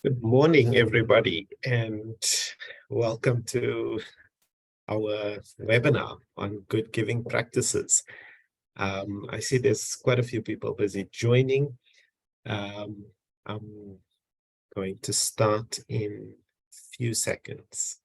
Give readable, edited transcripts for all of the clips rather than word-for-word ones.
Good morning, everybody, and welcome to our webinar on good giving practices. I see there's quite a few people busy joining. I'm going to start in a few seconds.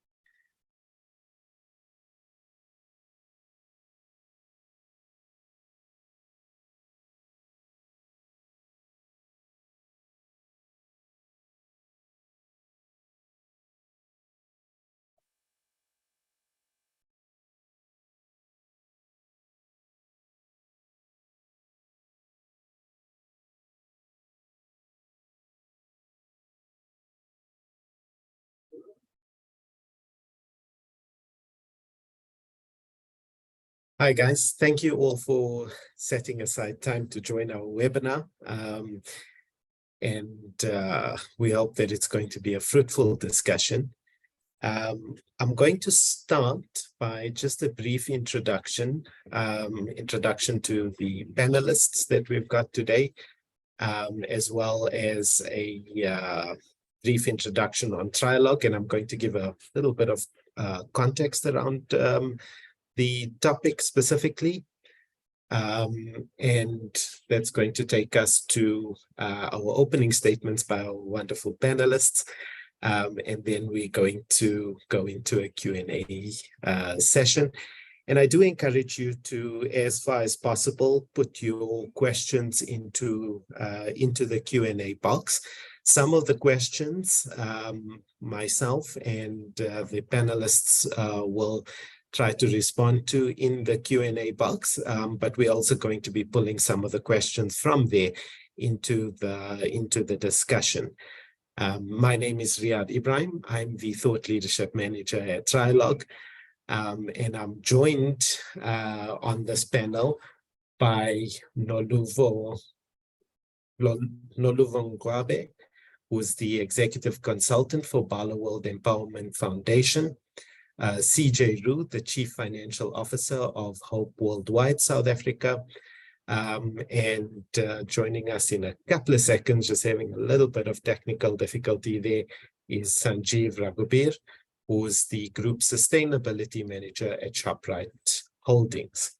Hi, guys. Thank you all for setting aside time to join our webinar. We hope that it's going to be a fruitful discussion. I'm going to start by just a brief introduction to the panelists that we've got today, as well as a brief introduction on Trialogue, and I'm going to give a little bit of context around the topic specifically. And that's going to take us to our opening statements by our wonderful panelists. And then we're going to go into a Q&A session. And I do encourage you to, as far as possible, put your questions into the Q&A box. Some of the questions, myself and the panelists will try to respond to in the Q&A box, but we're also going to be pulling some of the questions from there into the discussion. My name is Riyad Ibrahim. I'm the Thought Leadership Manager at Trialogue, and I'm joined on this panel by Noluvo Ngwabe, who's the Executive Consultant for Barloworld Empowerment Foundation, CJ Roo, the Chief Financial Officer of Hope Worldwide South Africa, and joining us in a couple of seconds, just having a little bit of technical difficulty there, is Sanjeev Raghubir, who's the Group Sustainability Manager at Shoprite Holdings.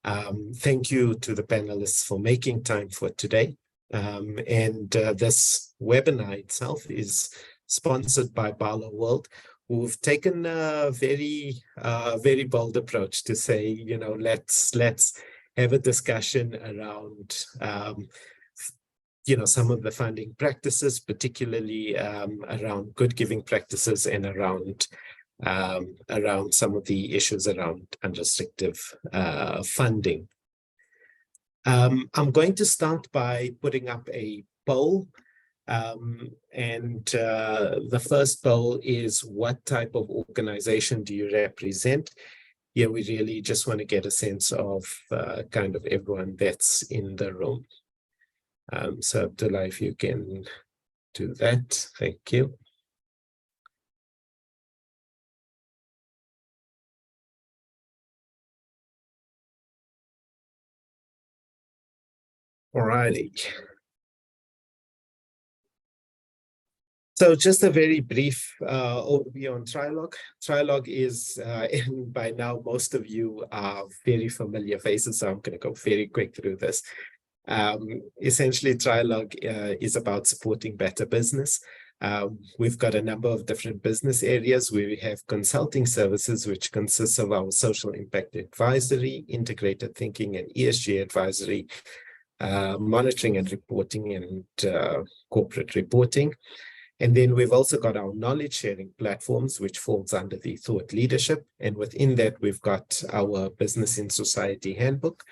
Thank you to the panelists for making time for today. This webinar itself is sponsored by Barloworld, who've taken a very bold approach to say, you know, let's have a discussion around, some of the funding practices, particularly around good giving practices and around some of the issues around unrestricted funding. I'm going to start by putting up a poll. The first poll is, what type of organization do you represent? Yeah, we really just want to get a sense of kind of everyone that's in the room. So Abdullah, if you can do that, thank you. All righty. So just a very brief overview on Trialogue. Trialogue is, and by now most of you are very familiar faces, so I'm going to go very quick through this. Essentially, Trialogue is about supporting better business. We've got a number of different business areas where we have consulting services, which consists of our social impact advisory, integrated thinking and ESG advisory, monitoring and reporting, and corporate reporting. And then we've also got our knowledge sharing platforms, which falls under the thought leadership. And within that, we've got our Business in Society handbook,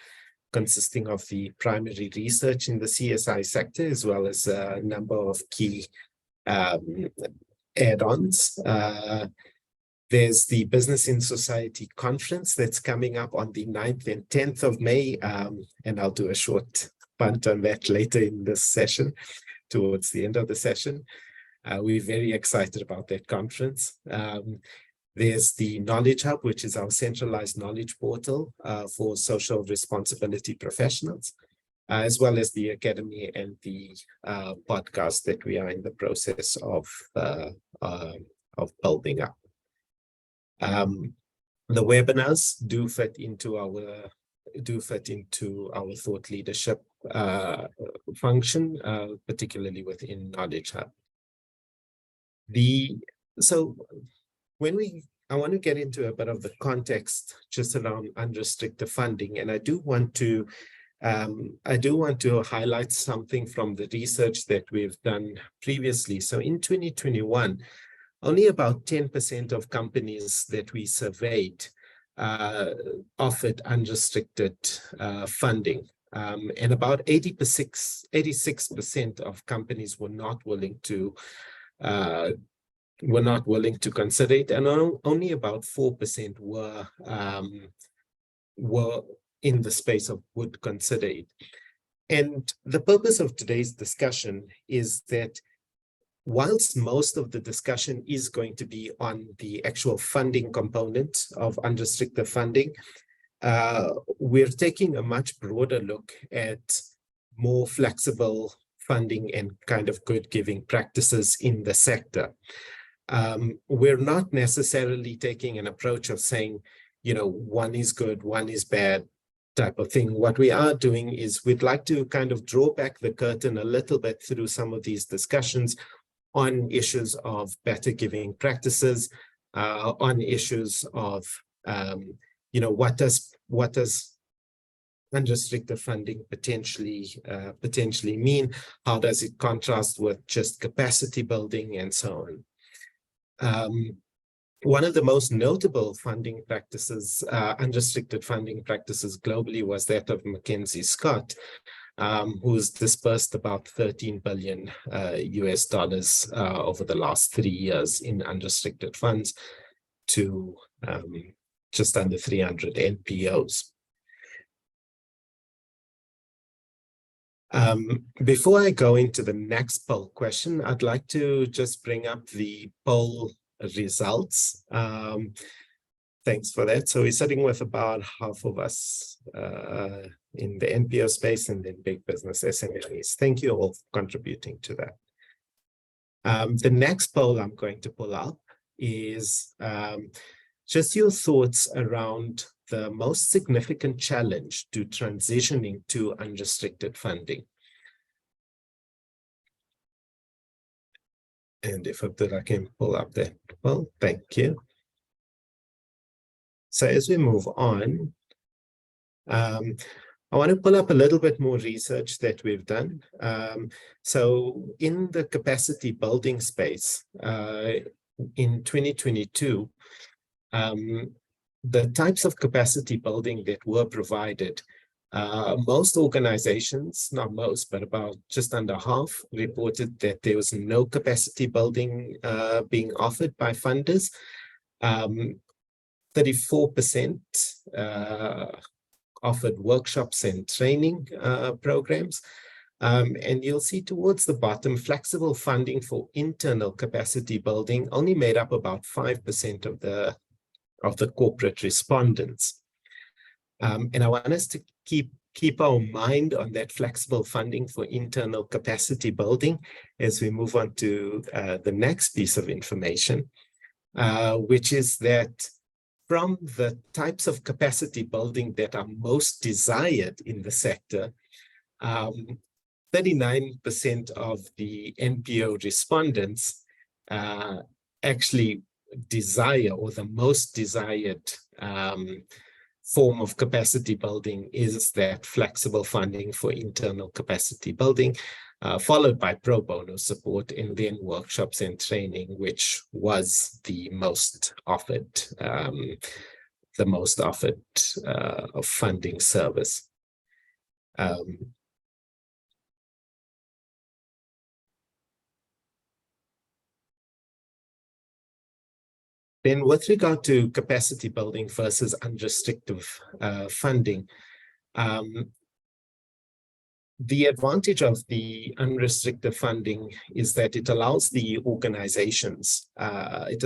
consisting of the primary research in the CSI sector, as well as a number of key add-ons. There's the Business in Society conference that's coming up on the 9th and 10th of May. And I'll do a short punt on that later in this session, towards the end of the session. We're very excited about that conference. There's the Knowledge Hub, which is our centralized knowledge portal for social responsibility professionals. as well as the Academy and the podcast that we are in the process of building up. The webinars do fit into our thought leadership function, particularly within Knowledge Hub. I want to get into a bit of the context just around unrestricted funding, and I do want to highlight something from the research that we've done previously. So in 2021, only about 10% of companies that we surveyed offered unrestricted funding, and about 86% of companies were not willing to consider it, and only about 4% were in the space of would consider it. And the purpose of today's discussion is that whilst most of the discussion is going to be on the actual funding component of unrestricted funding, we're taking a much broader look at more flexible funding and kind of good giving practices in the sector. We're not necessarily taking an approach of saying, one is good, one is bad type of thing. What we are doing is we'd like to kind of draw back the curtain a little bit through some of these discussions on issues of better giving practices, on issues of, what does unrestricted funding potentially mean? How does it contrast with just capacity building and so on? One of the most notable funding practices, unrestricted funding practices globally, was that of Mackenzie Scott, who's dispersed about $13 billion US dollars over the last 3 years in unrestricted funds to just under 300 NPOs. Before I go into the next poll question, I'd like to just bring up the poll results. Thanks for that. So we're sitting with about half of us in the NPO space and then big business SMEs. Thank you all for contributing to that. The next poll I'm going to pull up is just your thoughts around the most significant challenge to transitioning to unrestricted funding. And if I can pull up that, well, thank you. So as we move on, I want to pull up a little bit more research that we've done. So in the capacity building space, in 2022, the types of capacity building that were provided, most organizations, not most, but about just under half, reported that there was no capacity building being offered by funders. 34% offered workshops and training programs. And you'll see towards the bottom, flexible funding for internal capacity building only made up about 5% of the corporate respondents. And I want us to keep our mind on that flexible funding for internal capacity building as we move on to the next piece of information, which is that from the types of capacity building that are most desired in the sector, 39% of the NPO respondents actually desire, or the most desired form of capacity building is that flexible funding for internal capacity building, followed by pro bono support, and then workshops and training, which was the most offered funding service. Then with regard to capacity building versus unrestricted funding, the advantage of the unrestricted funding is that it allows the organizations, to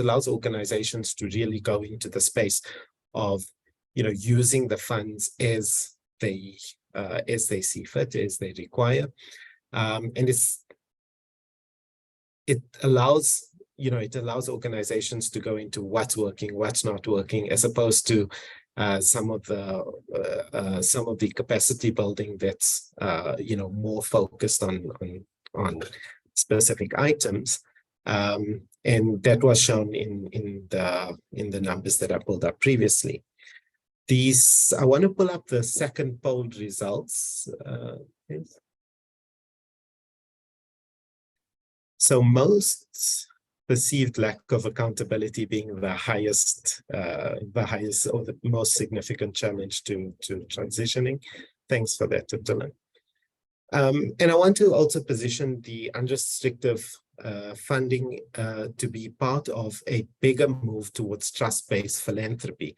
really go into the space of, using the funds as they as they see fit, as they require. And it allows organizations to go into what's working, what's not working, as opposed to some of the capacity building that's more focused on specific items. And that was shown in the numbers that I pulled up previously. I want to pull up the second polled results. Please. So most perceived lack of accountability being the highest or the most significant challenge to transitioning. Thanks for that, Dylan. And I want to also position the unrestricted funding to be part of a bigger move towards trust-based philanthropy.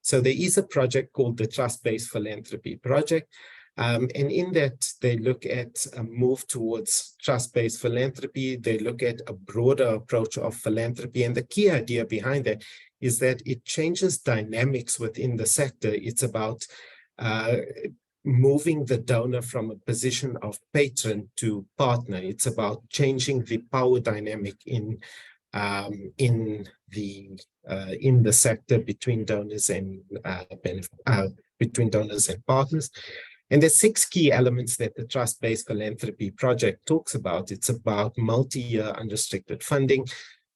So there is a project called the Trust-Based Philanthropy Project. And in that, they look at a move towards trust-based philanthropy. They look at a broader approach of philanthropy. And the key idea behind that is that it changes dynamics within the sector. It's about moving the donor from a position of patron to partner. It's about changing the power dynamic in the sector between donors and partners. And there's 6 key elements that the Trust-Based Philanthropy Project talks about. It's about multi-year unrestricted funding,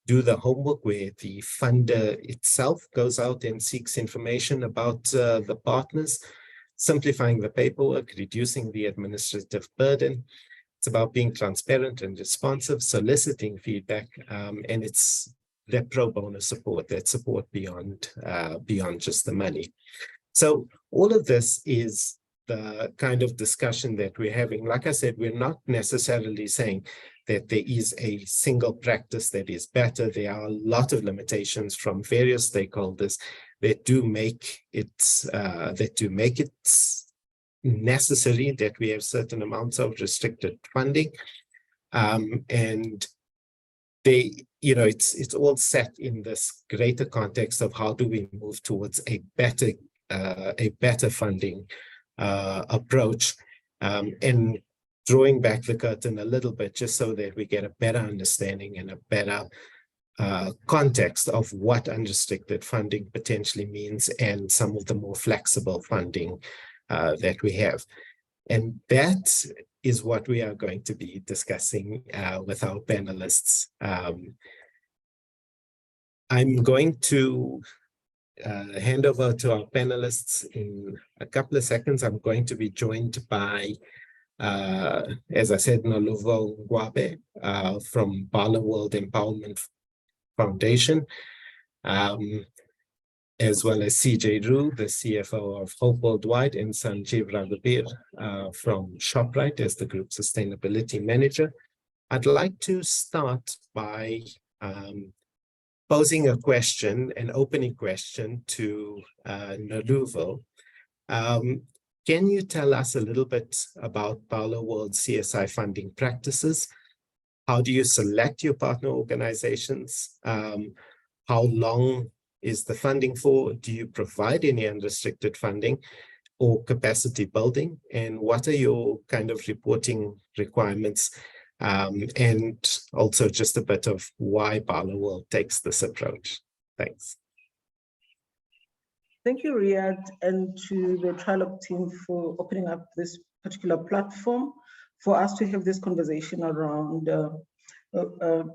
do the homework where the funder itself goes out and seeks information about the partners, simplifying the paperwork, reducing the administrative burden. It's about being transparent and responsive, soliciting feedback, and it's that pro bono support, that support beyond just the money. So all of this is the kind of discussion that we're having. Like I said, we're not necessarily saying that there is a single practice that is better. There are a lot of limitations from various stakeholders that do make it necessary that we have certain amounts of restricted funding, and it's all set in this greater context of how do we move towards a better funding approach, and drawing back the curtain a little bit just so that we get a better understanding and a better context of what unrestricted funding potentially means and some of the more flexible funding that we have. And that is what we are going to be discussing with our panelists. I'm going to hand over to our panelists in a couple of seconds. I'm going to be joined by, as I said, Noluvo Ngwabe from Barloworld Empowerment Foundation, as well as CJ Rue, the CFO of Hope Worldwide, and Sanjeev Raghubir from Shoprite as the Group Sustainability Manager. I'd like to start by posing an opening question to Noluvo. Can you tell us a little bit about Barloworld CSI funding practices? How do you select your partner organizations? How long is the funding for? Do you provide any unrestricted funding or capacity building? And what are your kind of reporting requirements? And also just a bit of why Barloworld takes this approach. Thanks. Thank you, Riyadh, and to the Trialogue team for opening up this particular platform for us to have this conversation around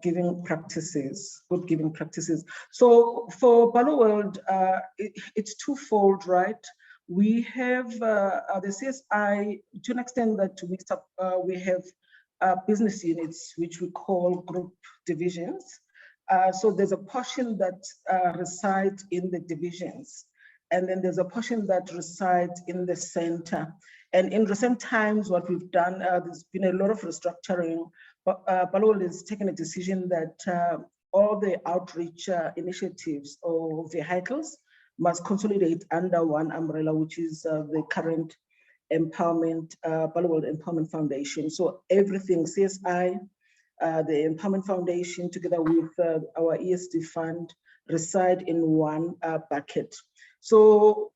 giving practices, good giving practices. So for Barloworld, it's twofold, right? We have the CSI to an extent that we have business units, which we call group divisions. So there's a portion that resides in the divisions, and then there's a portion that resides in the center. And in recent times, what we've done, there's been a lot of restructuring, but Barloworld has taken a decision that all the outreach initiatives or vehicles must consolidate under one umbrella, which is the current empowerment, Barloworld Empowerment Foundation. So everything, CSI, the Empowerment Foundation, together with our ESD fund, reside in one bucket. So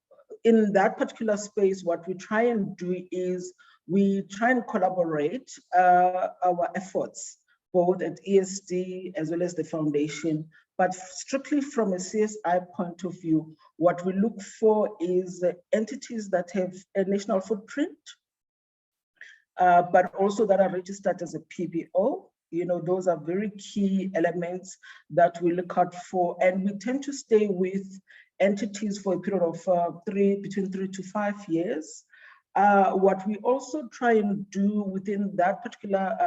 in that particular space, what we try and do is we try and collaborate our efforts, both at ESD as well as the foundation. But strictly from a CSI point of view, what we look for is entities that have a national footprint, but also that are registered as a PBO. You know, those are very key elements that we look out for. And we tend to stay with entities for a period of between 3 to 5 years. What we also try and do within that particular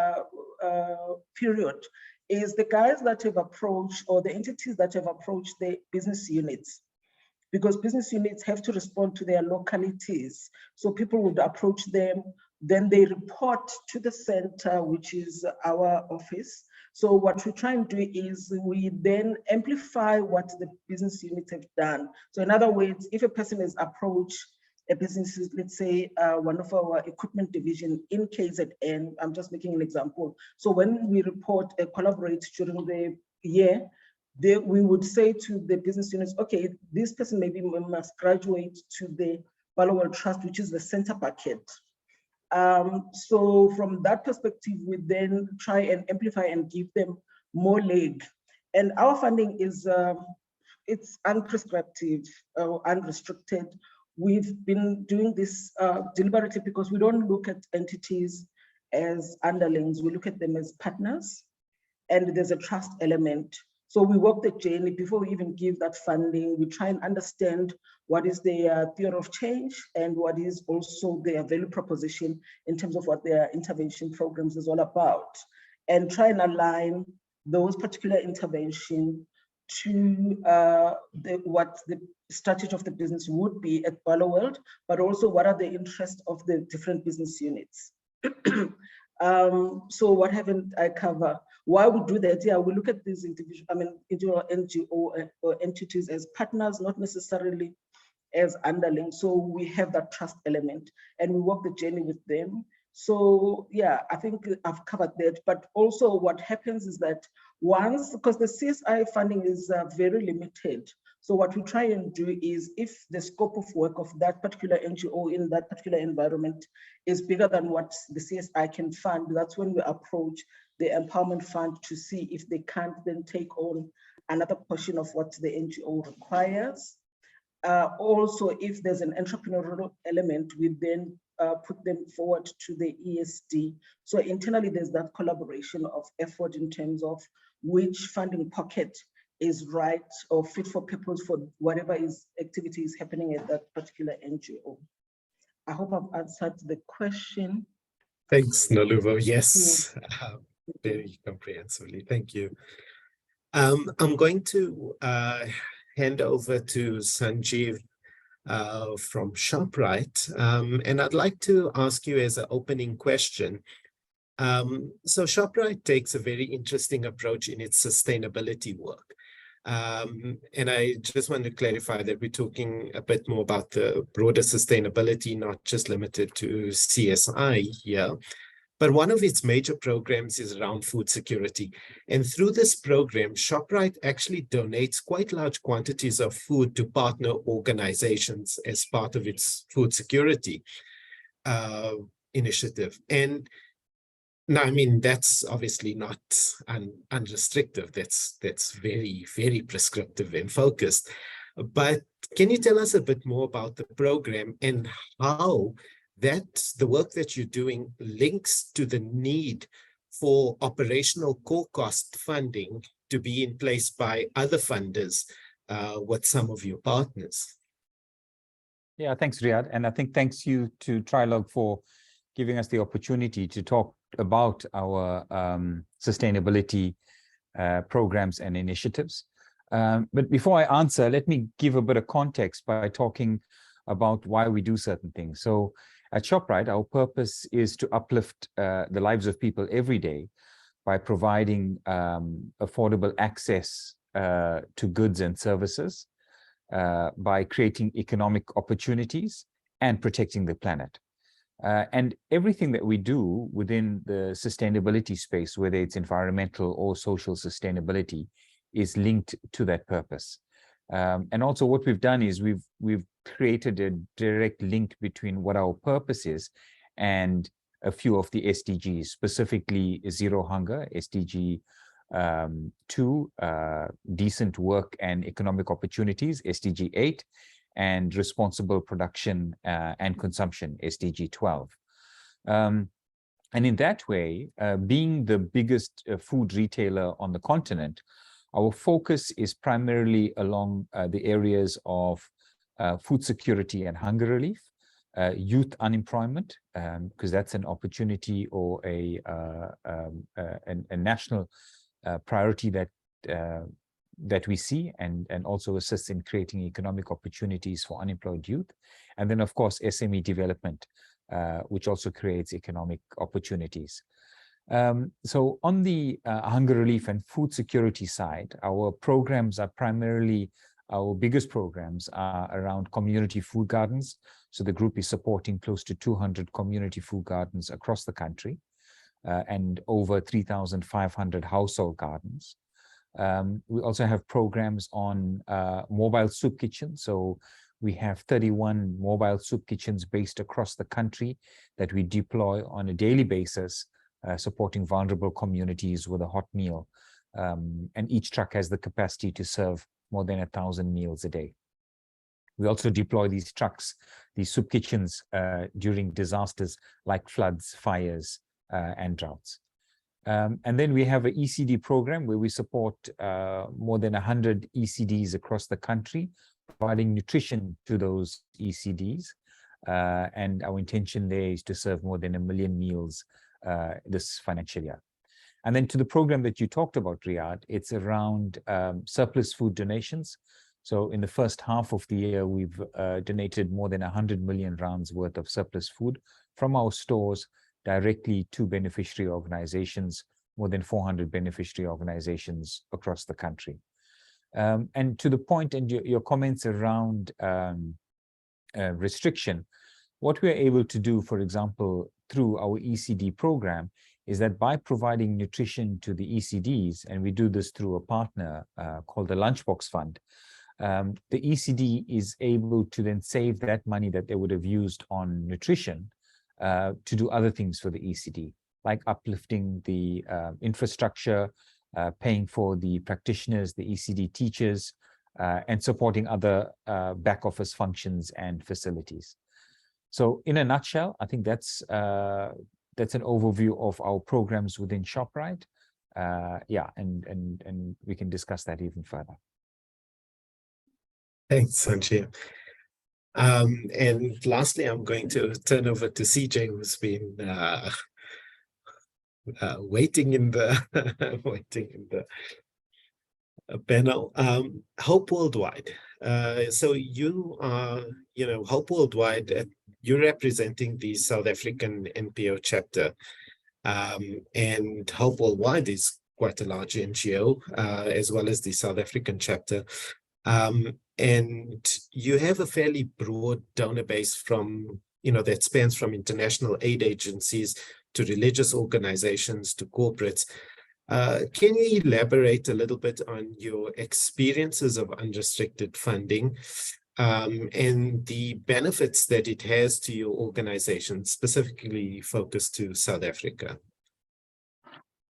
period is the guys that have approached, or the entities that have approached the business units, because business units have to respond to their localities. So people would approach them, then they report to the center, which is our office. So what we try and do is we then amplify what the business units have done. So in other words, if a person is approached a business, let's say one of our equipment division in KZN, I'm just making an example. So when we report collaborate during the year, we would say to the business units, okay, this person maybe must graduate to the Barloworld Trust, which is the center bucket. So from that perspective, we then try and amplify and give them more leg. And our funding is, it's unprescriptive, unrestricted. We've been doing this deliberately because we don't look at entities as underlings, we look at them as partners, and there's a trust element. So we walk the journey before we even give that funding. We try and understand what is their theory of change and what is also their value proposition in terms of what their intervention programs is all about, and try and align those particular intervention to what the strategy of the business would be at Barloworld, but also what are the interests of the different business units. So what haven't I covered? Why we do that? Yeah, we look at these individual NGO or entities as partners, not necessarily as underlings. So we have that trust element and we walk the journey with them. So yeah, I think I've covered that. But also what happens is that once, because the CSI funding is very limited, so what we try and do is, if the scope of work of that particular NGO in that particular environment is bigger than what the CSI can fund, that's when we approach the empowerment fund to see if they can't then take on another portion of what the NGO requires. Also, if there's an entrepreneurial element, we then put them forward to the ESD. So internally, there's that collaboration of effort in terms of which funding pocket is right or fit for purpose for whatever activity is happening at that particular NGO. I hope I've answered the question. Thanks, Noluvo. Yes, very comprehensively. Thank you. I'm going to hand over to Sanjeev from Shoprite, and I'd like to ask you as an opening question. So Shoprite takes a very interesting approach in its sustainability work. And I just want to clarify that we're talking a bit more about the broader sustainability, not just limited to CSI here. But one of its major programs is around food security. And through this program, Shoprite actually donates quite large quantities of food to partner organizations as part of its food security initiative. And now, I mean, that's obviously not unrestricted. That's very, very prescriptive and focused. But can you tell us a bit more about the program and how the work that you're doing links to the need for operational core cost funding to be in place by other funders with some of your partners? Yeah, thanks, Riyadh. And I think thanks you to Trialogue for giving us the opportunity to talk about our sustainability programs and initiatives. But before I answer, let me give a bit of context by talking about why we do certain things. So at Shoprite, our purpose is to uplift the lives of people every day by providing affordable access to goods and services, by creating economic opportunities and protecting the planet. And everything that we do within the sustainability space, whether it's environmental or social sustainability, is linked to that purpose. And also what we've done is we've created a direct link between what our purpose is and a few of the SDGs, specifically Zero Hunger, SDG 2, Decent Work and Economic Opportunities, SDG 8, and Responsible Production and Consumption, SDG 12. And in that way, being the biggest food retailer on the continent, our focus is primarily along the areas of food security and hunger relief, youth unemployment, because that's an opportunity or a national priority that we see, and also assists in creating economic opportunities for unemployed youth. And then, of course, SME development, which also creates economic opportunities. So on the hunger relief and food security side, our programs are primarily, our biggest programs are around community food gardens. So the group is supporting close to 200 community food gardens across the country, and over 3,500 household gardens. We also have programs on mobile soup kitchens. So we have 31 mobile soup kitchens based across the country that we deploy on a daily basis, supporting vulnerable communities with a hot meal. And each truck has the capacity to serve more than 1,000 meals a day. We also deploy these trucks, these soup kitchens, during disasters like floods, fires, and droughts. And then we have an ECD program where we support more than 100 ECDs across the country, providing nutrition to those ECDs. And our intention there is to serve more than 1 million meals this financial year. And then to the program that you talked about, Riyadh, it's around surplus food donations. So in the first half of the year, we've donated more than 100 million rands worth of surplus food from our stores directly to beneficiary organizations, more than 400 beneficiary organizations across the country. And to the point and your comments around restriction, what we're able to do, for example, through our ECD program, is that by providing nutrition to the ECDs, and we do this through a partner called the Lunchbox Fund, the ECD is able to then save that money that they would have used on nutrition to do other things for the ECD, like uplifting the infrastructure, paying for the practitioners, the ECD teachers, and supporting other back office functions and facilities. So in a nutshell, I think that's an overview of our programs within Shoprite. Yeah, and we can discuss that even further. Thanks, Sanjay. And lastly, I'm going to turn over to CJ, who's been waiting in the panel. Hope Worldwide. So you are, Hope Worldwide. You're representing the South African NPO chapter, and Hope Worldwide is quite a large NGO, as well as the South African chapter. And you have a fairly broad donor base from, that spans from international aid agencies to religious organizations to corporates. Can you elaborate a little bit on your experiences of unrestricted funding and the benefits that it has to your organization, specifically focused to South Africa?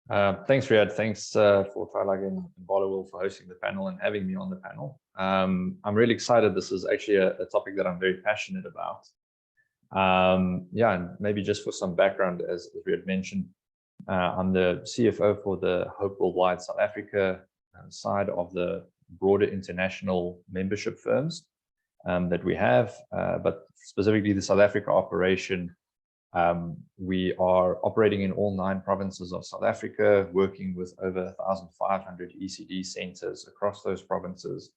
Thanks, Riyadh. Thanks for Trialogue and Barloworld for hosting the panel and having me on the panel. I'm really excited. This is actually a topic that I'm very passionate about. Yeah, and maybe just for some background, as Riyadh mentioned, I'm the CFO for the Hope Worldwide South Africa side of the broader international membership firms that we have, but specifically the South Africa operation. We are operating in all 9 provinces of South Africa, working with over 1,500 ECD centers across those provinces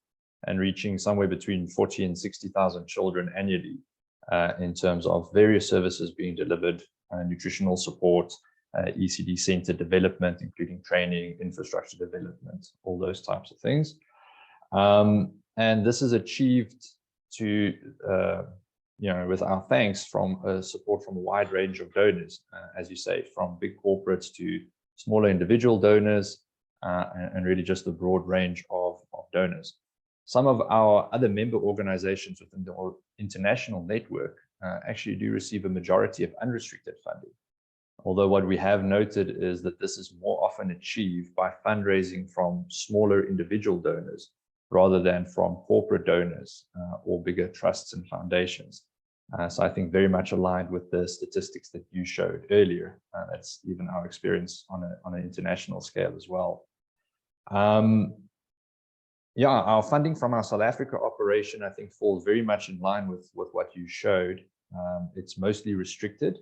and reaching somewhere between 40 and 60,000 children annually in terms of various services being delivered, nutritional support, ECD center development, including training, infrastructure development, all those types of things. And this is achieved to with our thanks from support from a wide range of donors, as you say, from big corporates to smaller individual donors, and really just a broad range of donors. some of our other member organizations within the international network actually do receive a majority of unrestricted funding. Although what we have noted is that this is more often achieved by fundraising from smaller individual donors rather than from corporate donors or bigger trusts and foundations. So I think very much aligned with the statistics that you showed earlier. That's even our experience on an international scale as well. Yeah, our funding from our South Africa operation, I think, falls very much in line with what you showed. It's mostly restricted.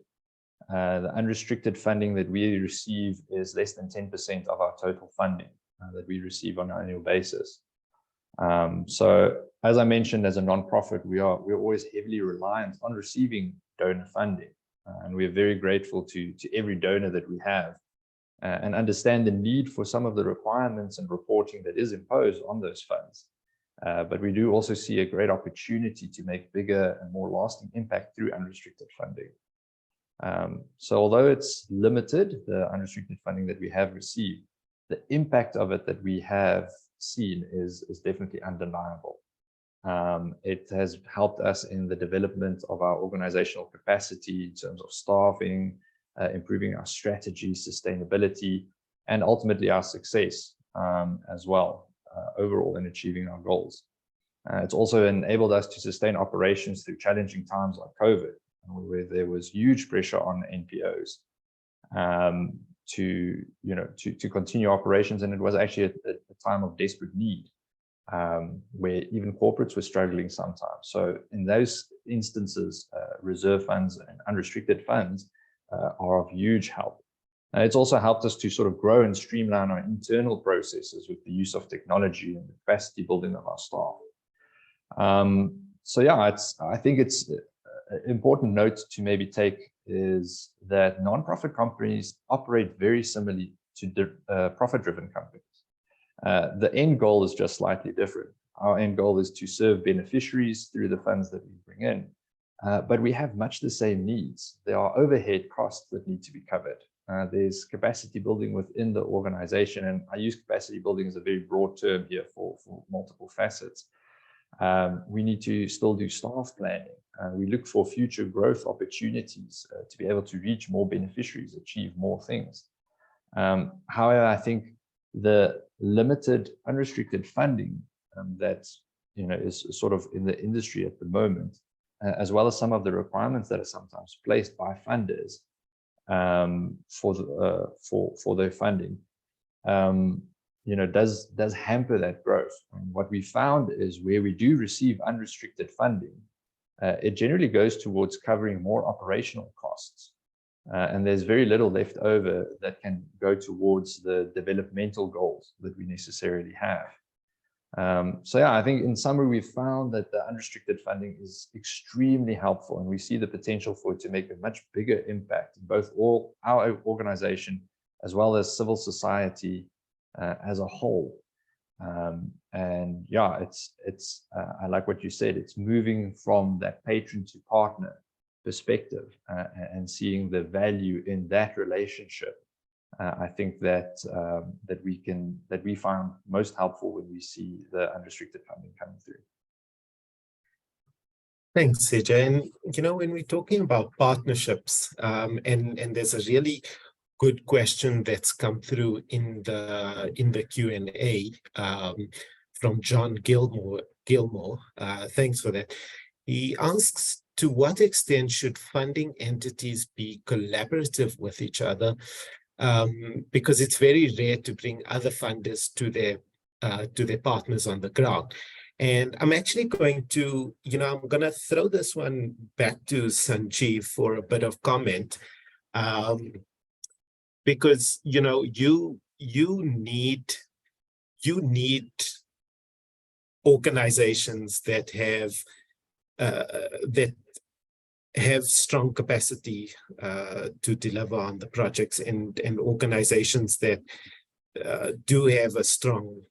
The unrestricted funding that we receive is less than 10% of our total funding that we receive on an annual basis. So as I mentioned, as a nonprofit, we're always heavily reliant on receiving donor funding. And we're very grateful to every donor that we have and understand the need for some of the requirements and reporting that is imposed on those funds. But we do also see a great opportunity to make bigger and more lasting impact through unrestricted funding. So although it's limited, the unrestricted funding that we have received, the impact of it that we have seen is definitely undeniable. It has helped us in the development of our organizational capacity in terms of staffing, improving our strategy, sustainability, and ultimately our success as well, overall in achieving our goals. It's also enabled us to sustain operations through challenging times like COVID, where there was huge pressure on NPOs to continue operations, and it was actually a time of desperate need, where even corporates were struggling sometimes. So in those instances, reserve funds and unrestricted funds are of huge help. It's also helped us to sort of grow and streamline our internal processes with the use of technology and the capacity building of our staff. So yeah, I think it's important note to maybe take is that nonprofit companies operate very similarly to profit-driven companies. The end goal is just slightly different. Our end goal is to serve beneficiaries through the funds that we bring in, but we have much the same needs. There are overhead costs that need to be covered. There's capacity building within the organization, and I use capacity building as a very broad term here for multiple facets. We need to still do staff planning. We look for future growth opportunities to be able to reach more beneficiaries, achieve more things. However, I think the limited unrestricted funding that is sort of in the industry at the moment, as well as some of the requirements that are sometimes placed by funders for their funding, does hamper that growth. And what we found is where we do receive unrestricted funding, it generally goes towards covering more operational costs. And there's very little left over that can go towards the developmental goals that we necessarily have. So yeah, I think in summary, we've found that the unrestricted funding is extremely helpful, and we see the potential for it to make a much bigger impact in both our organization as well as civil society as a whole. And yeah, I like what you said. It's moving from that patron to partner perspective and seeing the value in that relationship. I think that we found most helpful when we see the unrestricted funding coming through. Thanks, CJ. And when we're talking about partnerships, and there's a really good question that's come through in the Q&A from John Gilmore. Thanks for that. He asks, to what extent should funding entities be collaborative with each other? Because it's very rare to bring other funders to their partners on the ground. And I'm actually going to, I'm going to throw this one back to Sanjeev for a bit of comment. Because you need organizations that have strong capacity to deliver on the projects, and organizations that do have a strong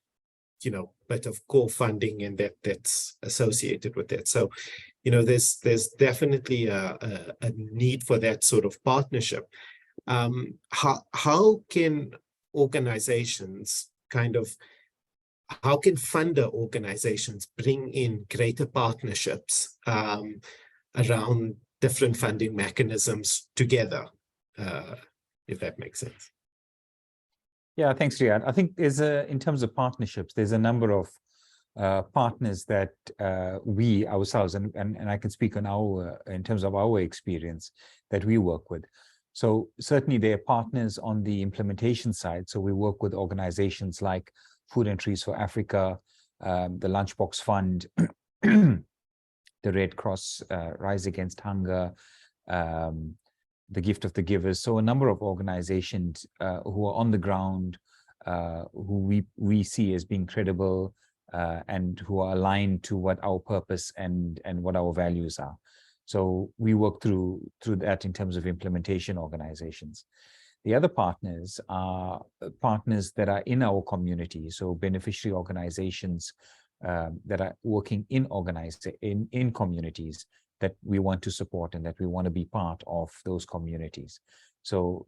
bit of core funding and that's associated with that. So there's definitely a need for that sort of partnership. How can organizations kind of how can funder organizations bring in greater partnerships around different funding mechanisms together, if that makes sense? Yeah, thanks, Riyad. I think in terms of partnerships, there's a number of partners that we ourselves, and I can speak on in terms of our experience, that we work with. So certainly there are partners on the implementation side. So we work with organizations like Food and Trees for Africa, the Lunchbox Fund, the Red Cross, Rise Against Hunger, the Gift of the Givers. So a number of organizations who are on the ground, who we see as being credible, and who are aligned to what our purpose and what our values are. So we work through that in terms of implementation organizations. The other partners are partners that are in our community, so beneficiary organizations that are working in communities that we want to support and that we want to be part of those communities. So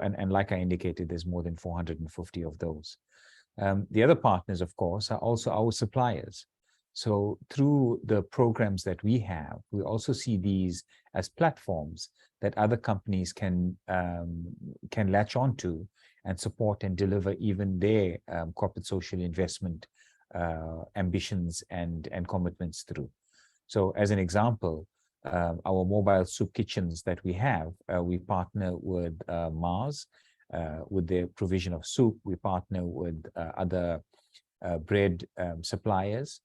and like I indicated, there's more than 450 of those. The other partners, of course, are also our suppliers. So through the programs that we have, we also see these as platforms that other companies can latch onto and support and deliver even their corporate social investment ambitions and commitments through. So as an example, our mobile soup kitchens that we have, we partner with Mars with their provision of soup. We partner with other bread suppliers.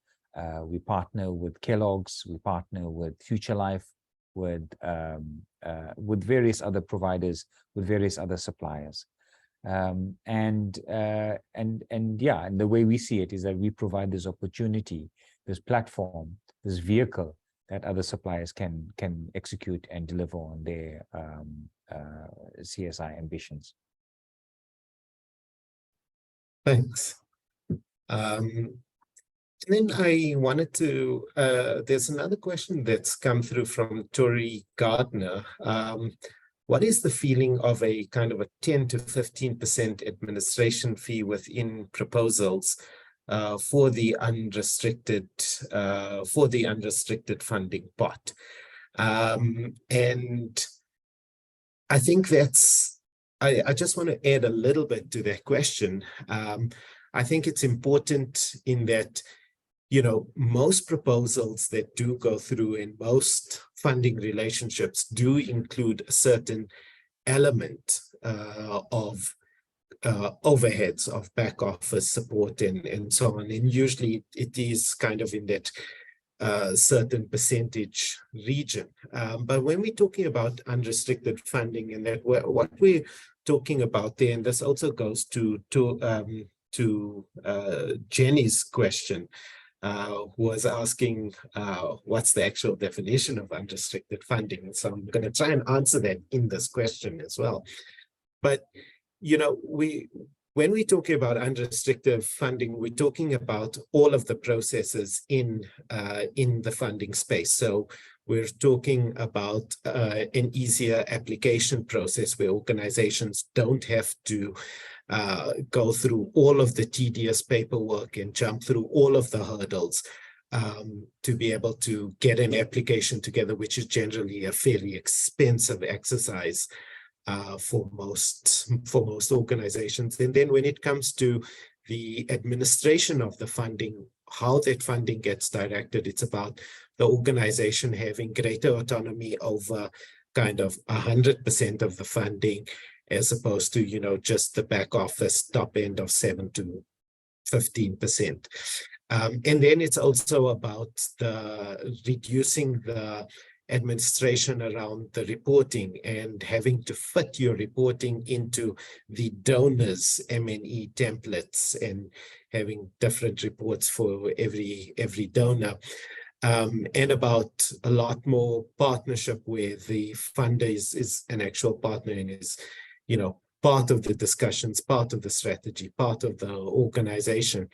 We partner with Kellogg's. We partner with Future Life, with various other providers, with various other suppliers. And the way we see it is that we provide this opportunity, this platform, this vehicle that other suppliers can execute and deliver on their CSI ambitions. Thanks. Then I wanted to, there's another question that's come through from Tori Gardner. What is the feeling of a kind of a 10 to 15% administration fee within proposals for the unrestricted funding pot? And I think I just want to add a little bit to that question. I think it's important in that, you know, most proposals that do go through in most funding relationships do include a certain element of overheads, of back office support and so on. And usually it is kind of in that certain percentage region. But when we're talking about unrestricted funding, and that what we're talking about there, and this also goes to Jenny's question, who was asking what's the actual definition of unrestricted funding. And so I'm going to try and answer that in this question as well. But, you know, when we're talking about unrestricted funding, we're talking about all of the processes in the funding space. So we're talking about an easier application process where organizations don't have to go through all of the tedious paperwork and jump through all of the hurdles to be able to get an application together, which is generally a fairly expensive exercise for most organizations. And then when it comes to the administration of the funding, how that funding gets directed, it's about the organization having greater autonomy over kind of 100% of the funding, as opposed to, you know, just the back office top end of 7 to 15%. And then it's also about reducing the administration around the reporting and having to fit your reporting into the donors' M&E templates and having different reports for every donor. And about a lot more partnership where the funder is an actual partner and is, you know, part of the discussions, part of the strategy, part of the organization.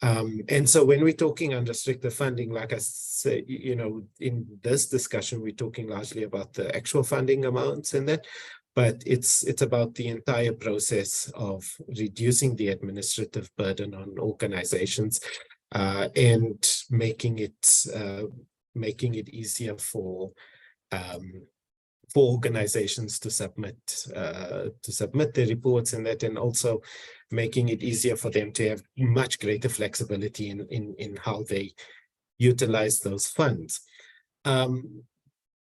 And so when we're talking unrestricted funding, like I say, you know, in this discussion, we're talking largely about the actual funding amounts and that, but it's about the entire process of reducing the administrative burden on organizations and making it easier for organizations to submit their reports and that, and also making it easier for them to have much greater flexibility in how they utilize those funds.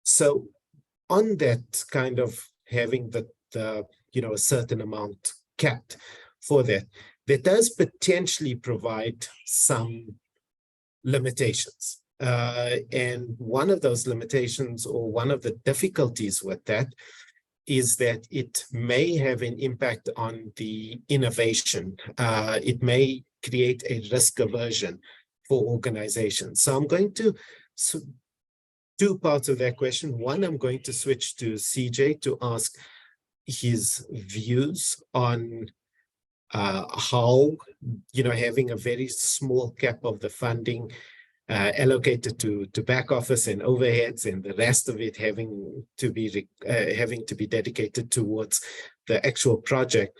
So on that kind of having the a certain amount capped for that, does potentially provide some limitations. And one of those limitations, or one of the difficulties with that, is that it may have an impact on the innovation. It may create a risk aversion for organizations. So I'm going to, two parts of that question. One, I'm going to switch to CJ to ask his views on how, having a very small cap of the funding allocated to back office and overheads, and the rest of it having to be dedicated towards the actual project,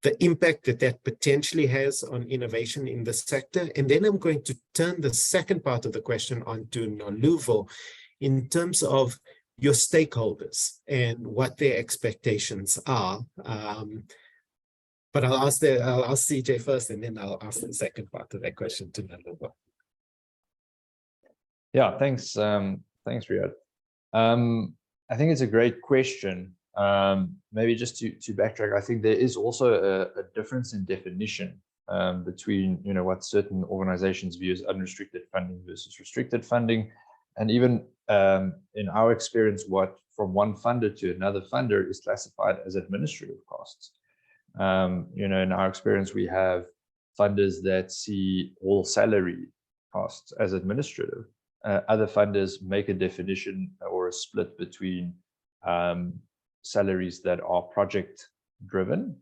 the impact that potentially has on innovation in the sector. And then I'm going to turn the second part of the question onto Noluvo in terms of your stakeholders and what their expectations are. But I'll ask CJ first, and then I'll ask the second part of that question to Noluvo. Yeah, thanks, Riyad. I think it's a great question. Maybe just to backtrack, I think there is also a difference in definition between what certain organizations view as unrestricted funding versus restricted funding, and even in our experience, what from one funder to another funder is classified as administrative costs. In our experience, we have funders that see all salary costs as administrative. Other funders make a definition or a split between salaries that are project driven.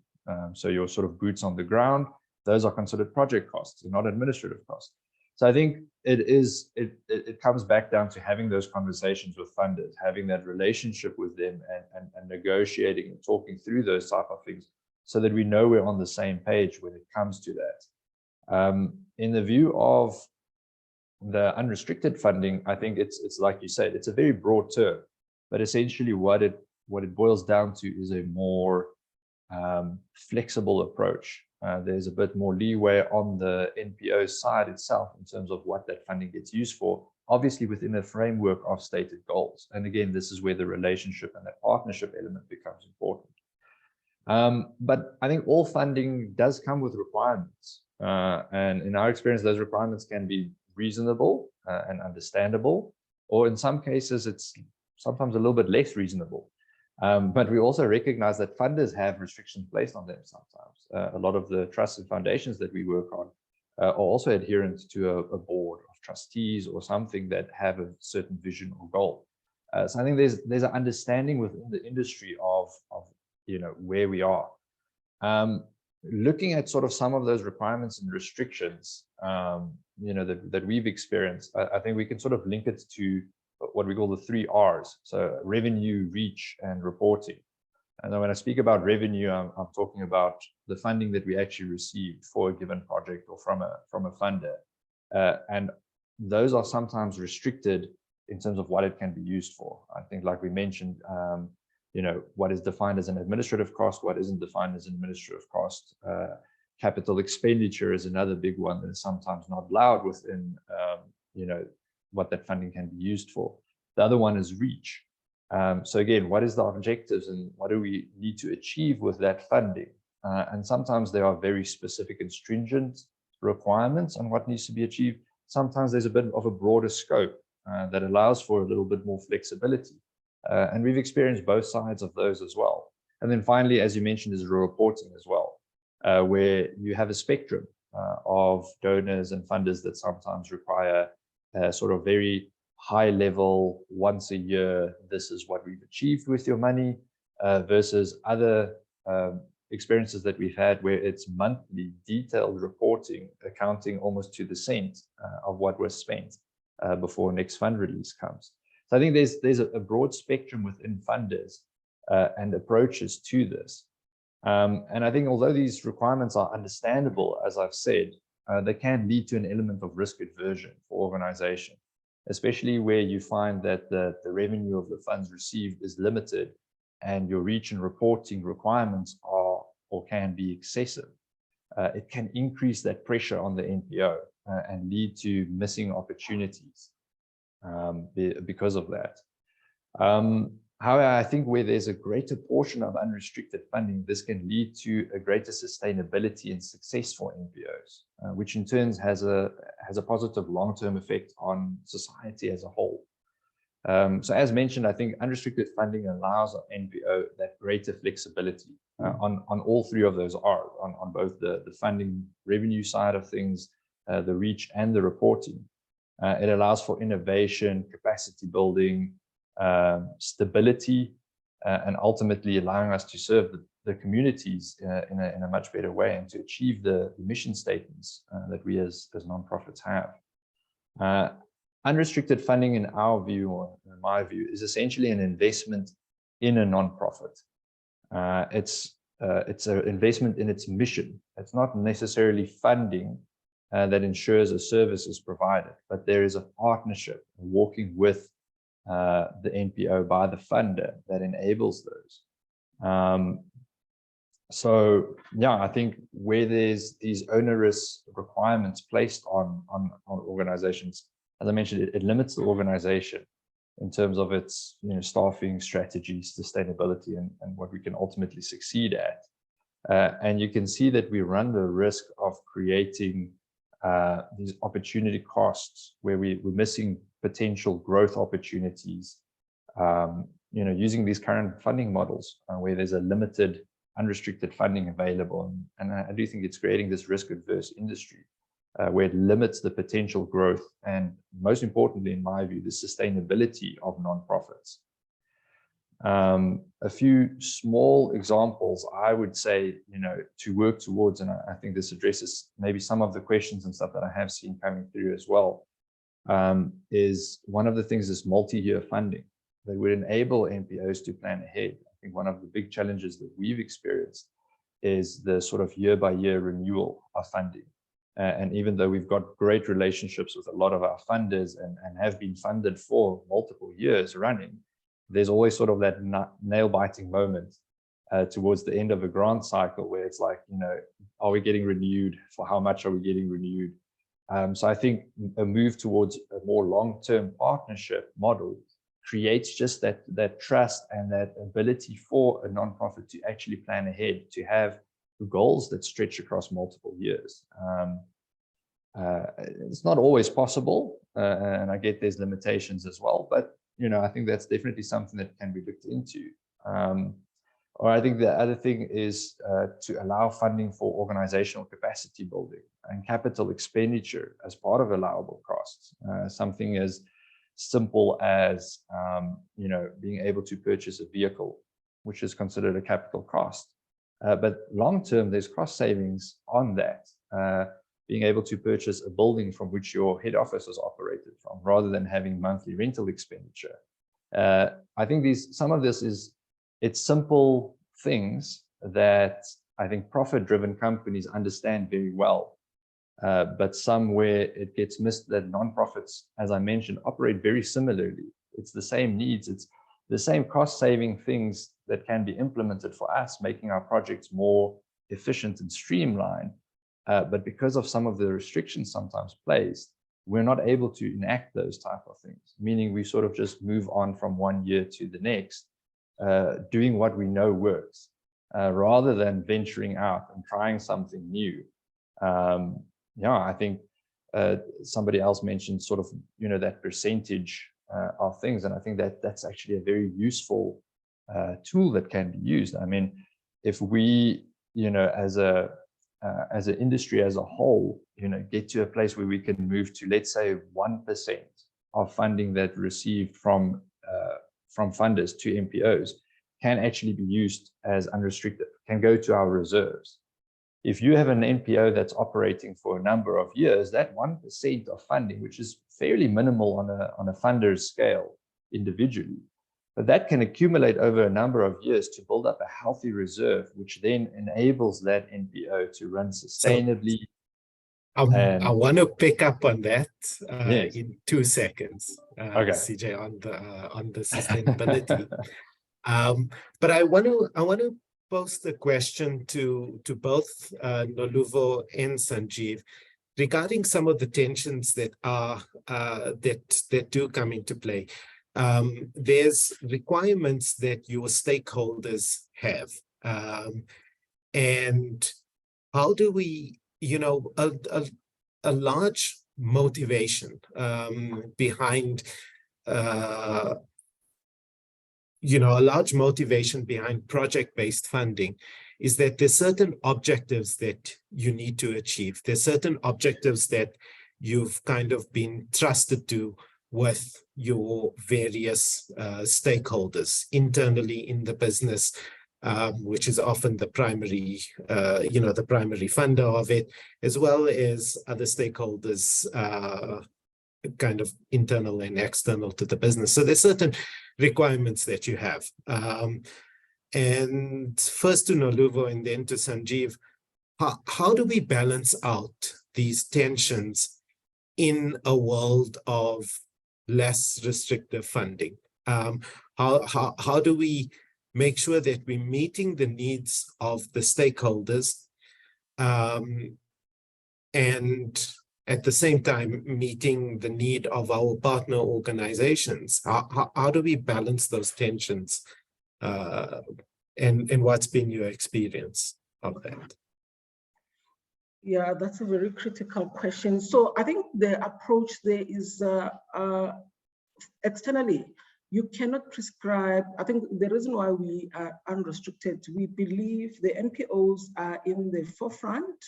So your sort of boots on the ground, those are considered project costs, not administrative costs. So I think it comes back down to having those conversations with funders, having that relationship with them, and negotiating and talking through those type of things, so that we know we're on the same page when it comes to that. In the view of the unrestricted funding, I think it's like you said, it's a very broad term, but essentially what it boils down to is a more flexible approach. There's a bit more leeway on the NPO side itself in terms of what that funding gets used for, obviously within a framework of stated goals. And again, this is where the relationship and the partnership element becomes important. But I think all funding does come with requirements. And in our experience, those requirements can be reasonable and understandable, or in some cases, it's sometimes a little bit less reasonable. But we also recognize that funders have restrictions placed on them sometimes. A lot of the trusts and foundations that we work on are also adherent to a board of trustees or something that have a certain vision or goal. So I think there's an understanding within the industry of where we are. Looking at sort of some of those requirements and restrictions, that we've experienced, I think we can sort of link it to what we call the 3 R's. So revenue, reach, and reporting. And then when I speak about revenue, I'm talking about the funding that we actually received for a given project or from a funder. And those are sometimes restricted in terms of what it can be used for. I think, like we mentioned, what is defined as an administrative cost, what isn't defined as an administrative cost. Capital expenditure is another big one that is sometimes not allowed within, what that funding can be used for. The other one is reach. So again, what is the objectives and what do we need to achieve with that funding? And sometimes there are very specific and stringent requirements on what needs to be achieved. Sometimes there's a bit of a broader scope that allows for a little bit more flexibility. And we've experienced both sides of those as well. And then finally, as you mentioned, is reporting as well, where you have a spectrum of donors and funders that sometimes require sort of very high level, once a year, this is what we've achieved with your money, versus other experiences that we've had where it's monthly detailed reporting, accounting almost to the cent of what was spent before next fund release comes. So I think there's a broad spectrum within funders and approaches to this. And I think although these requirements are understandable, as I've said, they can lead to an element of risk aversion for organization, especially where you find that the revenue of the funds received is limited and your reach and reporting requirements are or can be excessive. It can increase that pressure on the NPO and lead to missing opportunities because of that. However, I think where there's a greater portion of unrestricted funding, this can lead to a greater sustainability and success for NPOs, which in turn has a positive long-term effect on society as a whole. So as mentioned, I think unrestricted funding allows an NPO that greater flexibility on all three of those R's, on both the funding revenue side of things, the reach and the reporting. It allows for innovation, capacity building, stability, and ultimately allowing us to serve the communities in a much better way and to achieve the mission statements that we as nonprofits have. Unrestricted funding, in our view, or in my view, is essentially an investment in a nonprofit. It's an investment in its mission. It's not necessarily funding that ensures a service is provided, but there is a partnership working with the NPO by the funder that enables those. So yeah, I think where there's these onerous requirements placed on organizations, as I mentioned, it limits the organization in terms of its staffing, strategy, sustainability, and what we can ultimately succeed at. And you can see that we run the risk of creating these opportunity costs where we're missing potential growth opportunities, using these current funding models where there's a limited unrestricted funding available. And I do think it's creating this risk-adverse industry where it limits the potential growth and, most importantly, in my view, the sustainability of nonprofits. A few small examples, I would say, to work towards, and I think this addresses maybe some of the questions and stuff that I have seen coming through as well, is one of the things is multi-year funding that would enable NPOs to plan ahead. I think one of the big challenges that we've experienced is the sort of year-by-year renewal of funding. And even though we've got great relationships with a lot of our funders and have been funded for multiple years running, there's always sort of that nail-biting moment towards the end of a grant cycle where it's like, are we getting renewed? For how much are we getting renewed? So I think a move towards a more long-term partnership model creates just that trust and that ability for a nonprofit to actually plan ahead, to have goals that stretch across multiple years. It's not always possible, and I get there's limitations as well, but I think that's definitely something that can be looked into. Or I think the other thing is to allow funding for organizational capacity building and capital expenditure as part of allowable costs. Something as simple as being able to purchase a vehicle, which is considered a capital cost. But long term, there's cost savings on that. Being able to purchase a building from which your head office is operated from, rather than having monthly rental expenditure. I think some of this it's simple things that I think profit-driven companies understand very well, but somewhere it gets missed that nonprofits, as I mentioned, operate very similarly. It's the same needs, it's the same cost-saving things that can be implemented for us, making our projects more efficient and streamlined. But because of some of the restrictions sometimes placed, we're not able to enact those type of things, meaning we sort of just move on from one year to the next, doing what we know works, rather than venturing out and trying something new. I think somebody else mentioned sort of, that percentage of things. And I think that's actually a very useful tool that can be used. I mean, if we, as an industry as a whole, get to a place where we can move to, let's say, 1% of funding that received from funders to NPOs can actually be used as unrestricted, can go to our reserves. If you have an NPO that's operating for a number of years, that 1% of funding, which is fairly minimal on a funder's scale individually, But that can accumulate over a number of years to build up a healthy reserve, which then enables that NPO to run sustainably. I want to pick up on that Yes. in 2 seconds, Okay. CJ, on the sustainability. But I want to pose the question to both Noluvo and Sanjeev regarding some of the tensions that are that do come into play. There's requirements that your stakeholders have, and how do we, a large motivation behind a large motivation behind project-based funding is that there's certain objectives that you need to achieve. There's certain objectives that you've kind of been trusted to with your various stakeholders internally in the business, which is often the primary, the primary funder of it, as well as other stakeholders, kind of internal and external to the business. So there's certain requirements that you have. And first to Noluvo and then to Sanjeev, how do we balance out these tensions in a world of less restrictive funding? How do we make sure that we're meeting the needs of the stakeholders and at the same time meeting the need of our partner organizations? How do we balance those tensions? And what's been your experience of that? Yeah, that's a very critical question. So I think the approach there is externally. You cannot prescribe. I think the reason why we are unrestricted, we believe the NPOs are in the forefront.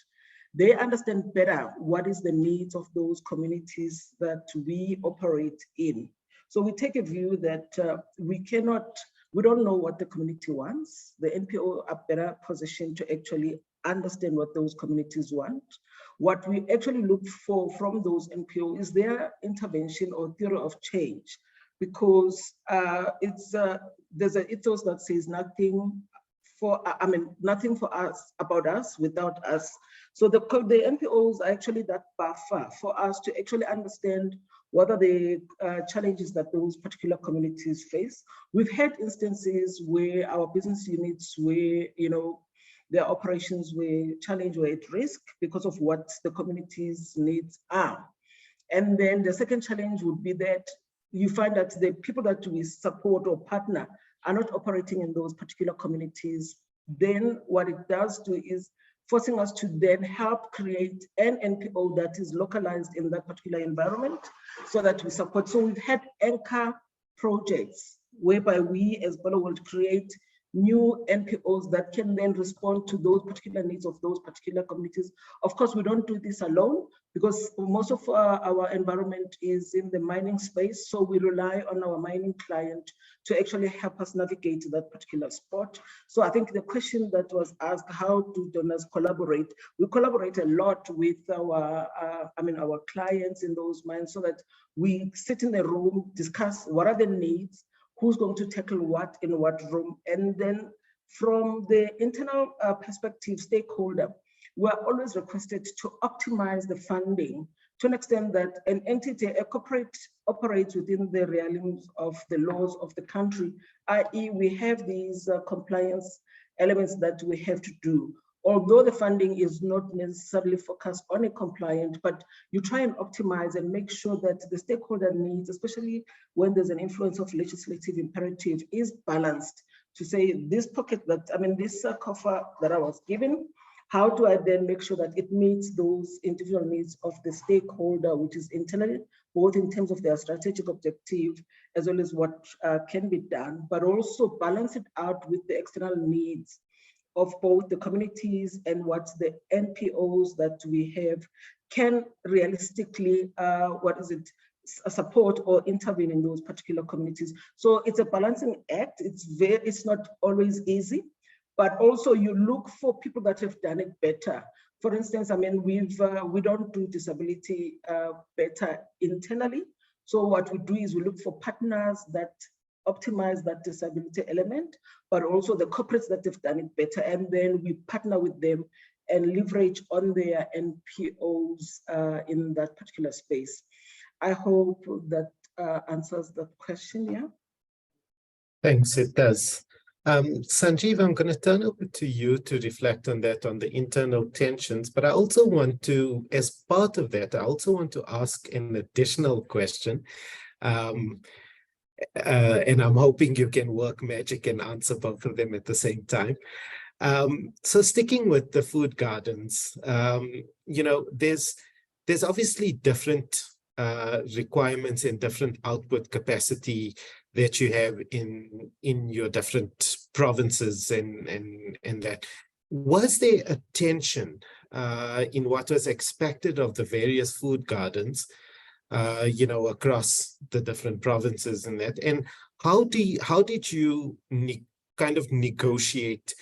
They understand better what is the needs of those communities that we operate in. So we take a view that we don't know what the community wants. The NPO are better positioned to actually understand what those communities want. What we actually look for from those NPO is their intervention or theory of change, because there's an ethos that says nothing for us about us without us. So the NPOs are actually that buffer for us to actually understand what are the challenges that those particular communities face. We've had instances where our business units where, their operations were challenged or at risk because of what the community's needs are. And then the second challenge would be that you find that the people that we support or partner are not operating in those particular communities. Then what it does do is forcing us to then help create an NPO that is localized in that particular environment so that we support. So we've had anchor projects whereby we as Barloworld create new NPOs that can then respond to those particular needs of those particular communities. Of course, we don't do this alone because most of our environment is in the mining space. So we rely on our mining client to actually help us navigate that particular spot. So I think the question that was asked, how do donors collaborate? We collaborate a lot with our clients in those mines so that we sit in a room, discuss what are the needs, who's going to tackle what in what room. And then from the internal perspective, stakeholder, we're always requested to optimize the funding to an extent that an entity, a corporate operates within the realms of the laws of the country, i.e. we have these compliance elements that we have to do. Although the funding is not necessarily focused on a compliant, but you try and optimize and make sure that the stakeholder needs, especially when there's an influence of legislative imperative, is balanced to say this pocket that, this coffer that I was given, how do I then make sure that it meets those individual needs of the stakeholder, which is internally, both in terms of their strategic objective, as well as what can be done, but also balance it out with the external needs of both the communities and what the NPOs that we have can realistically, support or intervene in those particular communities. So it's a balancing act. It's not always easy, but also you look for people that have done it better. For instance, we don't do disability better internally. So what we do is we look for partners that optimize that disability element, but also the corporates that have done it better. And then we partner with them and leverage on their NPOs in that particular space. I hope that answers that question, yeah? Thanks, it does. Sanjeev, I'm going to turn over to you to reflect on that, on the internal tensions, but I also want to, as part of that, I also want to ask an additional question. And I'm hoping you can work magic and answer both of them at the same time. So sticking with the food gardens, you know, there's obviously different requirements and different output capacity that you have in your different provinces and that. Was there a tension in what was expected of the various food gardens, you know, across the different provinces and that? And how did you kind of negotiate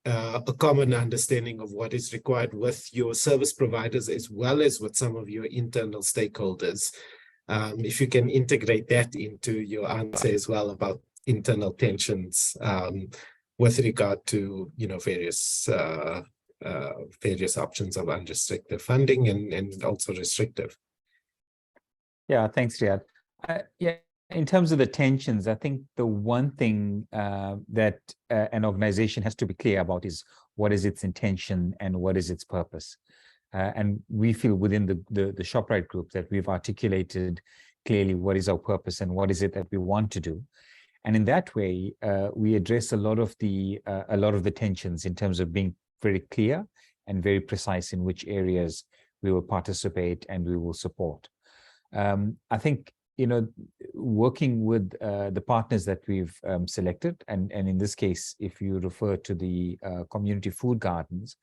a common understanding of what is required with your service providers as well as with some of your internal stakeholders? If you can integrate that into your answer as well about internal tensions with regard to, you know, various options of unrestricted funding and also restrictive. Yeah, thanks, Riyad. Yeah, in terms of the tensions, I think the one thing that an organization has to be clear about is what is its intention and what is its purpose. And we feel within the Shoprite group that we've articulated clearly what is our purpose and what is it that we want to do. And in that way, we address a lot of the tensions in terms of being very clear and very precise in which areas we will participate and we will support. I think, you know, working with the partners that we've selected, and in this case, if you refer to the community food gardens,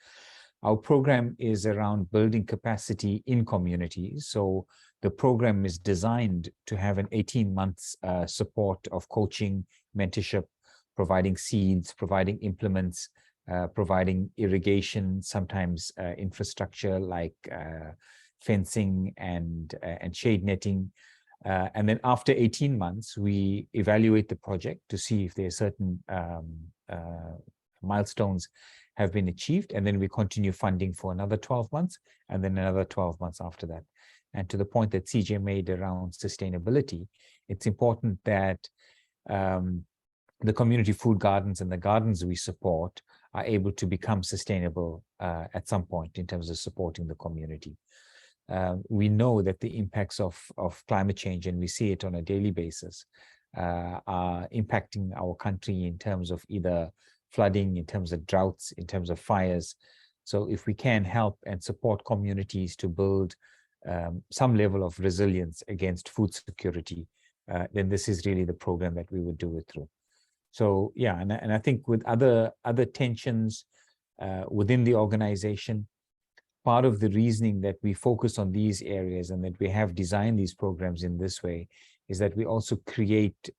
our program is around building capacity in communities. So the program is designed to have an 18 months support of coaching, mentorship, providing seeds, providing implements, providing irrigation, sometimes infrastructure like fencing and shade netting. And then after 18 months, we evaluate the project to see if there are certain milestones have been achieved, and then we continue funding for another 12 months, and then another 12 months after that. And to the point that CJ made around sustainability, it's important that the community food gardens and the gardens we support are able to become sustainable at some point in terms of supporting the community. We know that the impacts of climate change, and we see it on a daily basis, are impacting our country in terms of either flooding, in terms of droughts, in terms of fires. So if we can help and support communities to build some level of resilience against food security, then this is really the program that we would do it through. So yeah, and I think with other tensions within the organization, part of the reasoning that we focus on these areas and that we have designed these programs in this way is that we also create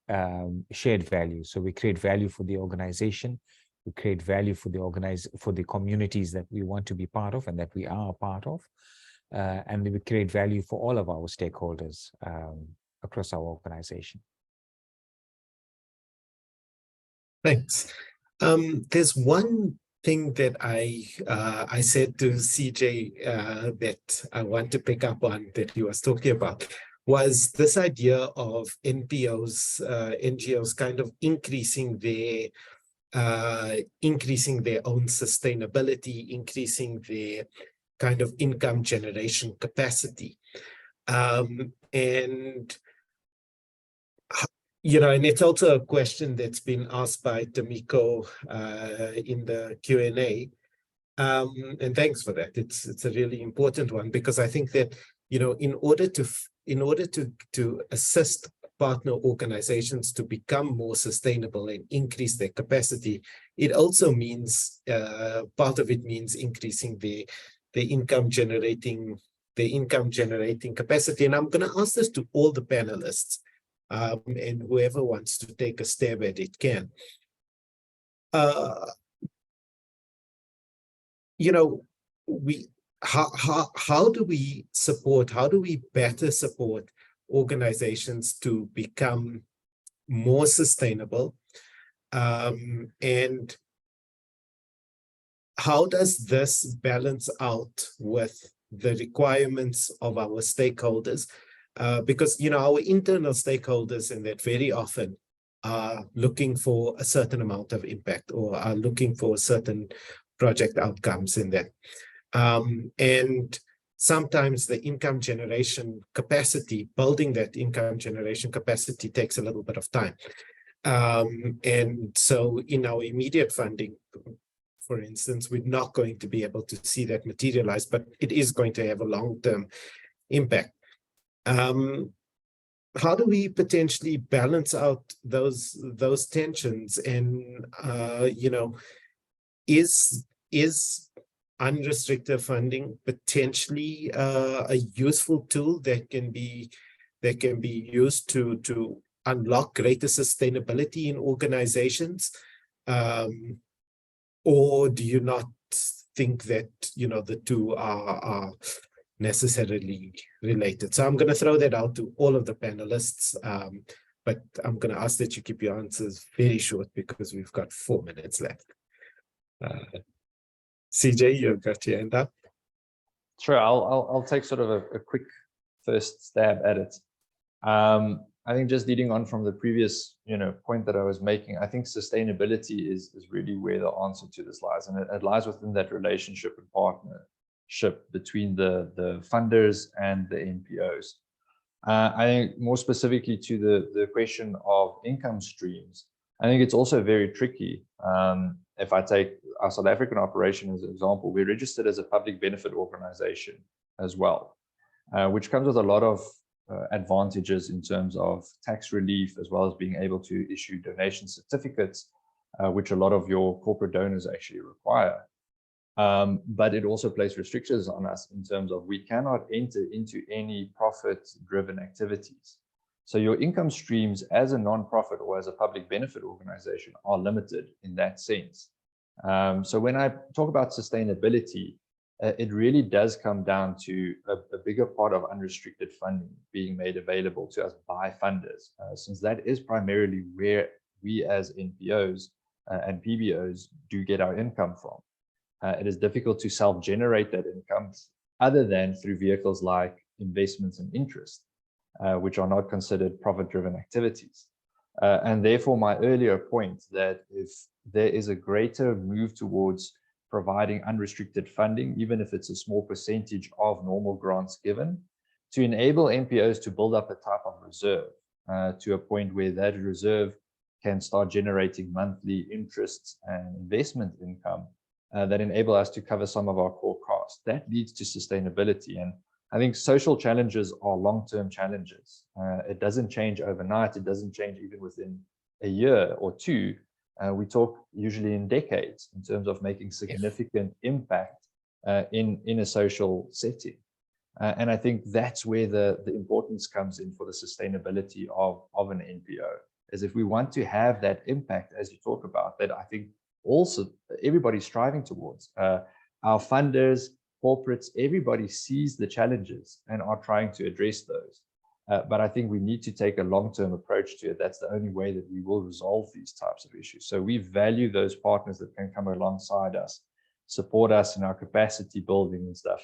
shared value. So we create value for the organization, we create value for the communities that we want to be part of and that we are a part of, and we create value for all of our stakeholders across our organization. Thanks. There's one thing that I said to CJ that I want to pick up on that he was talking about, was this idea of NPOs, NGOs kind of increasing their own sustainability, increasing their kind of income generation capacity. And you know, and it's also a question that's been asked by Tamiko in the Q&A. And thanks for that. It's a really important one, because I think that, you know, in order to assist partner organizations to become more sustainable and increase their capacity, it also means part of it means increasing the income generating capacity. And I'm going to ask this to all the panelists, and whoever wants to take a stab at it can. You know, how do we better support organizations to become more sustainable? And how does this balance out with the requirements of our stakeholders? Because, you know, our internal stakeholders, and that very often are looking for a certain amount of impact, or are looking for certain project outcomes in that. And sometimes the income generation capacity, building that income generation capacity, takes a little bit of time. And so in our immediate funding, for instance, we're not going to be able to see that materialize, but it is going to have a long-term impact. How do we potentially balance out those tensions? And you know, is unrestricted funding potentially a useful tool that can be used to unlock greater sustainability in organizations? Or do you not think that, you know, the two are necessarily related? So I'm going to throw that out to all of the panelists, but I'm going to ask that you keep your answers very short because we've got 4 minutes left. CJ, you've got your hand up. Sure, I'll take sort of a quick first stab at it. I think just leading on from the previous, you know, point that I was making, I think sustainability is really where the answer to this lies, and it lies within that relationship and partnership between the funders and the NPOs. I think more specifically to the question of income streams, I think it's also very tricky. If I take our South African operation as an example, we're registered as a public benefit organization as well, which comes with a lot of advantages in terms of tax relief, as well as being able to issue donation certificates, which a lot of your corporate donors actually require. But it also places restrictions on us in terms of we cannot enter into any profit-driven activities. So your income streams as a non-profit or as a public benefit organization are limited in that sense. So when I talk about sustainability, it really does come down to a bigger part of unrestricted funding being made available to us by funders, since that is primarily where we as NPOs and PBOs do get our income from. It is difficult to self-generate that income other than through vehicles like investments and interest, which are not considered profit-driven activities. And therefore, my earlier point that if there is a greater move towards providing unrestricted funding, even if it's a small percentage of normal grants given, to enable NPOs to build up a type of reserve to a point where that reserve can start generating monthly interests and investment income that enable us to cover some of our core costs. That leads to sustainability. And I think social challenges are long-term challenges. It doesn't change overnight. It doesn't change even within a year or two. We talk usually in decades in terms of making significant impact in a social setting. And I think that's where the importance comes in for the sustainability of an NPO, is if we want to have that impact, as you talk about, that I think also everybody's striving towards. Our funders, corporates, everybody sees the challenges and are trying to address those. But I think we need to take a long-term approach to it. That's the only way that we will resolve these types of issues. So we value those partners that can come alongside us, support us in our capacity building and stuff,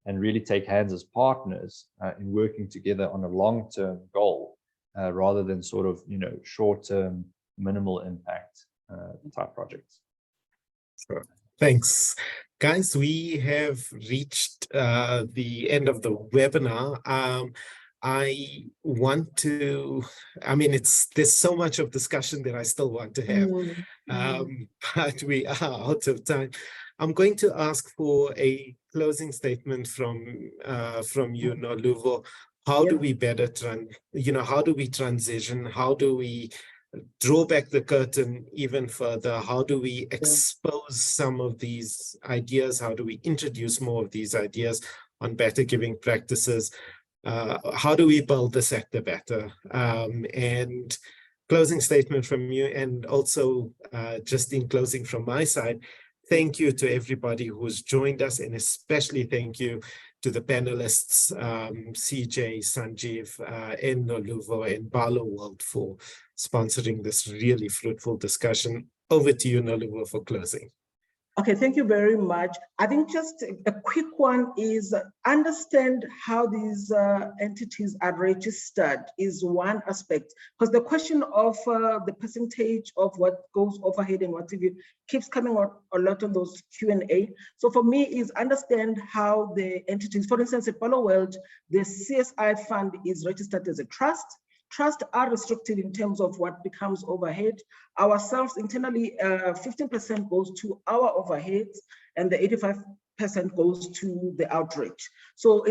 and really take hands as partners in working together on a long-term goal, rather than sort of, you know, short-term minimal impact type projects. Sure. Thanks. Guys, we have reached the end of the webinar. I want to, I mean, there's so much of discussion that I still want to have, but we are out of time. I'm going to ask for a closing statement from you, Noluvo. How do we better how do we transition? How do we draw back the curtain even further? How do we expose some of these ideas? How do we introduce more of these ideas on better giving practices? How do we build the sector better? And closing statement from you, and also just in closing from my side, thank you to everybody who's joined us, and especially thank you the panelists, CJ, Sanjeev, and Noluvo and Barloworld for sponsoring this really fruitful discussion. Over to you, Noluvo, for closing. Okay, thank you very much. I think just a quick one is understand how these entities are registered is one aspect, because the question of the percentage of what goes overhead and what keeps coming out a lot on those Q&A. So for me is understand how the entities, for instance, at Barloworld, the CSI fund is registered as a trust. Trusts are restricted in terms of what becomes overhead. Ourselves internally, 15% goes to our overheads and the 85% goes to the outreach. So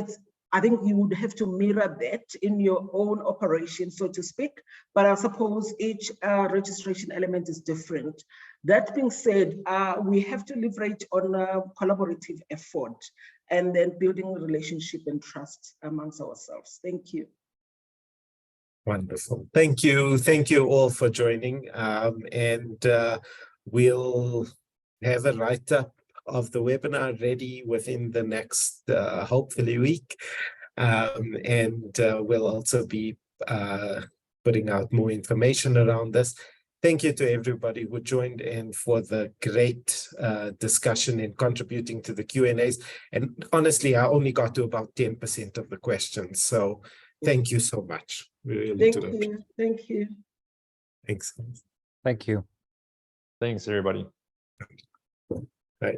I think you would have to mirror that in your own operation, so to speak, but I suppose each registration element is different. That being said, we have to leverage on a collaborative effort and then building relationship and trust amongst ourselves. Thank you. Wonderful. Thank you. Thank you all for joining. We'll have a write-up of the webinar ready within the next, hopefully, week. We'll also be putting out more information around this. Thank you to everybody who joined and for the great discussion and contributing to the Q&As. And honestly, I only got to about 10% of the questions. So thank you so much. Really Thank you. Thank you. Thanks. Thank you. Thanks, everybody. Right.